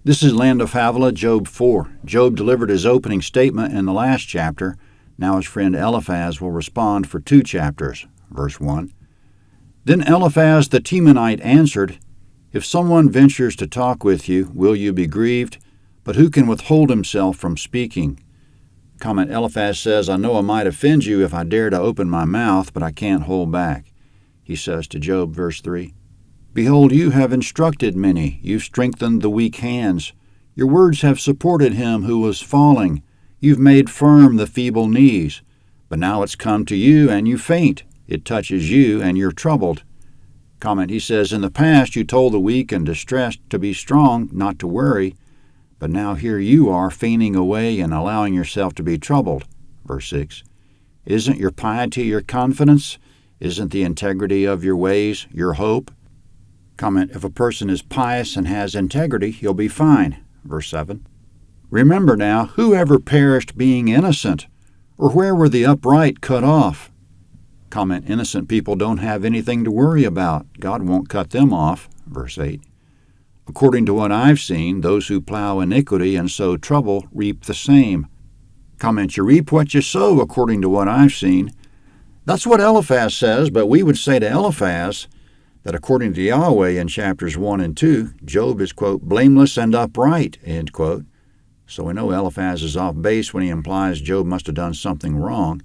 This is Land of Havilah, Job 4. Job delivered his opening statement in the last chapter. Now his friend Eliphaz will respond for 2 chapters. Verse 1. Then Eliphaz the Temanite answered, If someone ventures to talk with you, will you be grieved? But who can withhold himself from speaking? Comment: Eliphaz says, I know I might offend you if I dare to open my mouth, but I can't hold back. He says to Job, verse 3, Behold, you have instructed many, you've strengthened the weak hands. Your words have supported him who was falling. You've made firm the feeble knees. But now it's come to you, and you faint. It touches you, and you're troubled. Comment: He says, In the past you told the weak and distressed to be strong, not to worry. But now here you are, fainting away and allowing yourself to be troubled. Verse 6. Isn't your piety your confidence? Isn't the integrity of your ways your hope? Comment: If a person is pious and has integrity, he'll be fine. Verse 7. Remember now, who ever perished being innocent? Or where were the upright cut off? Comment: Innocent people don't have anything to worry about. God won't cut them off. Verse 8. According to what I've seen, those who plow iniquity and sow trouble reap the same. Comment: You reap what you sow, according to what I've seen. That's what Eliphaz says, but we would say to Eliphaz that according to Yahweh in chapters 1 and 2, Job is, quote, blameless and upright, end quote. So we know Eliphaz is off base when he implies Job must have done something wrong.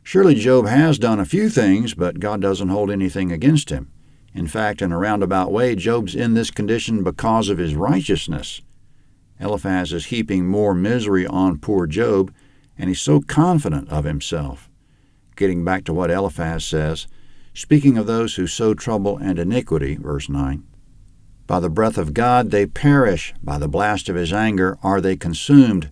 Surely Job has done a few things, but God doesn't hold anything against him. In fact, in a roundabout way, Job's in this condition because of his righteousness. Eliphaz is heaping more misery on poor Job, and he's so confident of himself. Getting back to what Eliphaz says, speaking of those who sow trouble and iniquity, verse 9, By the breath of God they perish, by the blast of his anger are they consumed.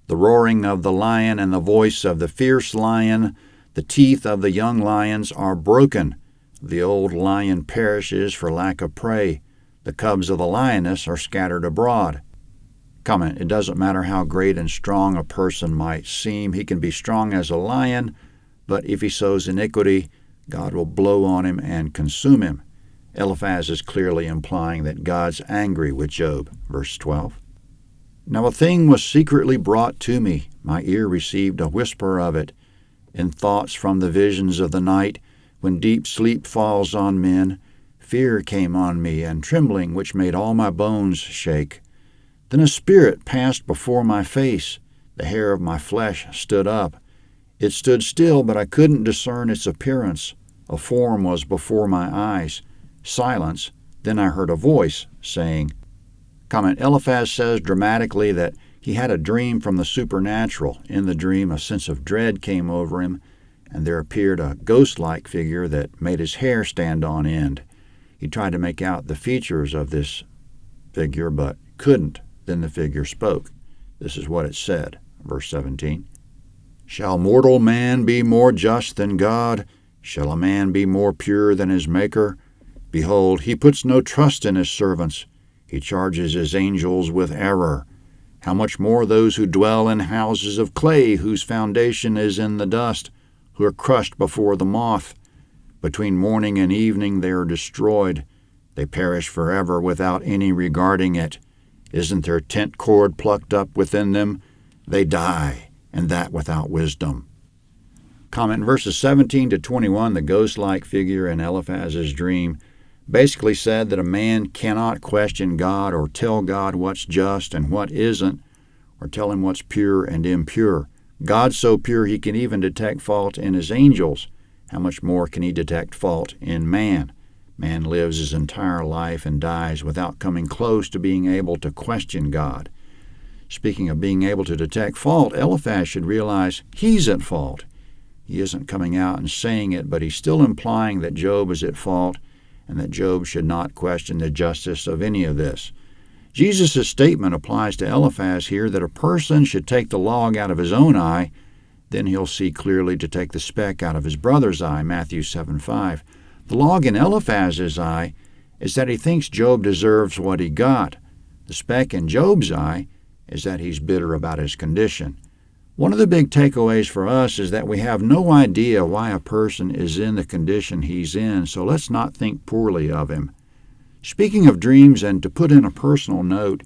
The roaring of the lion and the voice of the fierce lion, the teeth of the young lions are broken. The old lion perishes for lack of prey. The cubs of the lioness are scattered abroad. Comment: It doesn't matter how great and strong a person might seem. He can be strong as a lion, but if he sows iniquity, God will blow on him and consume him. Eliphaz is clearly implying that God's angry with Job. Verse 12. Now a thing was secretly brought to me. My ear received a whisper of it. In thoughts from the visions of the night, when deep sleep falls on men, fear came on me, and trembling which made all my bones shake. Then a spirit passed before my face. The hair of my flesh stood up. It stood still, but I couldn't discern its appearance. A form was before my eyes. Silence. Then I heard a voice saying, Comment: Eliphaz says dramatically that he had a dream from the supernatural. In the dream, a sense of dread came over him, and there appeared a ghost-like figure that made his hair stand on end. He tried to make out the features of this figure, but couldn't. Then the figure spoke. This is what it said. Verse 17. Shall mortal man be more just than God? Shall a man be more pure than his Maker? Behold, he puts no trust in his servants. He charges his angels with error. How much more those who dwell in houses of clay, whose foundation is in the dust, who are crushed before the moth. Between morning and evening they are destroyed. They perish forever without any regarding it. Isn't their tent cord plucked up within them? They die, and that without wisdom. Comment: verses 17 to 21, the ghost-like figure in Eliphaz's dream basically said that a man cannot question God or tell God what's just and what isn't, or tell him what's pure and impure. God's so pure he can even detect fault in his angels. How much more can he detect fault in man? Man lives his entire life and dies without coming close to being able to question God. Speaking of being able to detect fault, Eliphaz should realize he's at fault. He isn't coming out and saying it, but he's still implying that Job is at fault and that Job should not question the justice of any of this. Jesus' statement applies to Eliphaz here that a person should take the log out of his own eye, then he'll see clearly to take the speck out of his brother's eye, Matthew 7:5. The log in Eliphaz's eye is that he thinks Job deserves what he got. The speck in Job's eye is that he's bitter about his condition. One of the big takeaways for us is that we have no idea why a person is in the condition he's in, so let's not think poorly of him. Speaking of dreams, and to put in a personal note,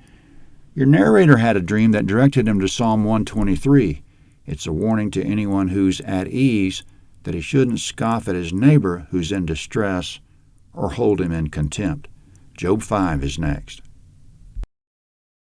Your narrator had a dream that directed him to Psalm 123. It's a warning to anyone who's at ease that he shouldn't scoff at his neighbor who's in distress or hold him in contempt. Job 5 is next.